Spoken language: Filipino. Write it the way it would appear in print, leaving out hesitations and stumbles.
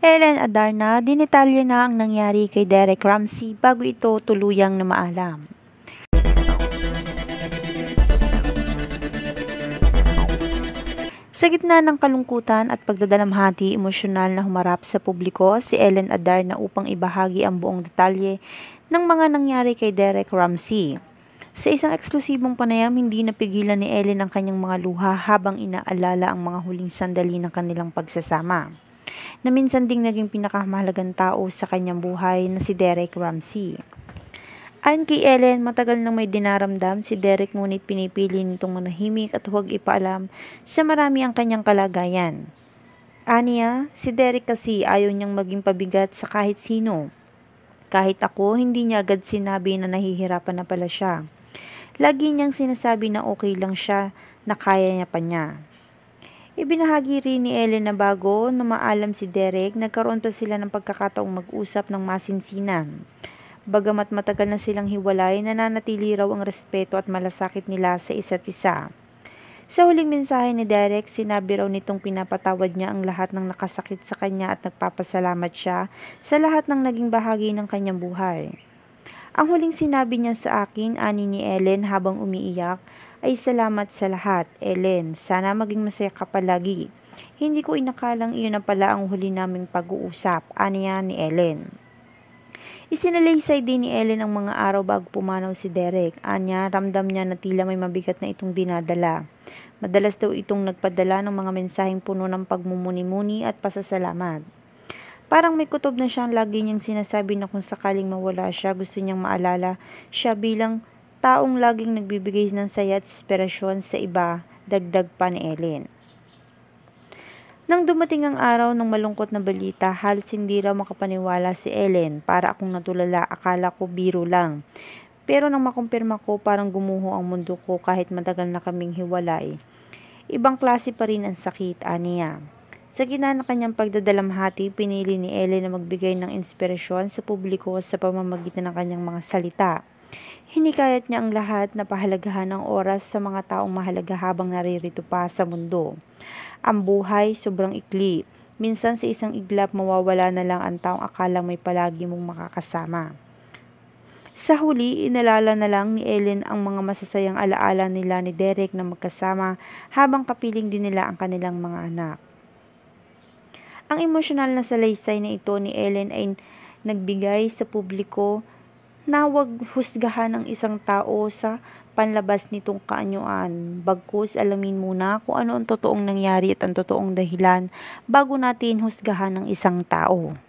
Ellen Adarna, dinetalye na ang nangyari kay Derek Ramsey bago ito tuluyang namaalam. Sa gitna ng kalungkutan at pagdadalamhati emosyonal na humarap sa publiko si Ellen Adarna upang ibahagi ang buong detalye ng mga nangyari kay Derek Ramsey. Sa isang eksklusibong panayam, hindi napigilan ni Ellen ang kanyang mga luha habang inaalala ang mga huling sandali ng kanilang pagsasama, na minsan ding naging pinakamahalagang tao sa kanyang buhay na si Derek Ramsey. Ayon kay Ellen, matagal nang may dinaramdam si Derek ngunit pinipili nitong manahimik at huwag ipaalam sa marami ang kanyang kalagayan. Aniya, si Derek kasi ayaw niyang maging pabigat sa kahit sino. Kahit ako, hindi niya agad sinabi na nahihirapan na pala siya. Lagi niyang sinasabi na okay lang siya, na kaya niya pa niya. Ibinahagi rin ni Ellen na bago na maalam si Derek, nagkaroon pa sila ng pagkakataong mag-usap ng masinsinan. Bagamat matagal na silang hiwalay, nananatili raw ang respeto at malasakit nila sa isa't isa. Sa huling mensahe ni Derek, sinabi raw nitong pinapatawad niya ang lahat ng nakasakit sa kanya at nagpapasalamat siya sa lahat ng naging bahagi ng kanyang buhay. Ang huling sinabi niya sa akin, ani ni Ellen habang umiiyak, ay salamat sa lahat, Ellen. Sana maging masaya ka palagi. Hindi ko inakalang iyon na pala ang huli naming pag-uusap, aniya ni Ellen. Isinalaysay din ni Ellen ang mga araw bago pumanaw si Derek. Anya, ramdam niya na tila may mabigat na itong dinadala. Madalas daw itong nagpadala ng mga mensaheng puno ng pagmumuni-muni at pasasalamat. Parang may kutob na siyang lagi niyang sinasabi na kung sakaling mawala siya, gusto niyang maalala siya bilang taong laging nagbibigay ng saya at inspirasyon sa iba, dagdag pa ni Ellen. Nang dumating ang araw ng malungkot na balita, halos hindi raw makapaniwala si Ellen. Para akong natulala, akala ko biro lang. Pero nang makumpirma ko, parang gumuho ang mundo ko kahit matagal na kaming hiwalay. Ibang klase pa rin ang sakit, aniya. Sa gitna ng kanyang pagdadalamhati, pinili ni Ellen na magbigay ng inspirasyon sa publiko sa pamamagitan ng kanyang mga salita. Hinikayat niya ang lahat na pahalagahan ang oras sa mga taong mahalaga habang naririto pa sa mundo. Ang buhay sobrang ikli. Minsan sa isang iglap mawawala na lang ang taong akala may palagi mong makakasama. Sa huli, inalala na lang ni Ellen ang mga masasayang alaala nila ni Derek na magkasama habang kapiling din nila ang kanilang mga anak. Ang emosyonal na salaysay na ito ni Ellen ay nagbigay sa publiko na huwag husgahan ang isang tao sa panlabas nitong kaanyuan. Bagkus alamin muna kung ano ang totoong nangyari at ang totoong dahilan bago natin husgahan ng isang tao.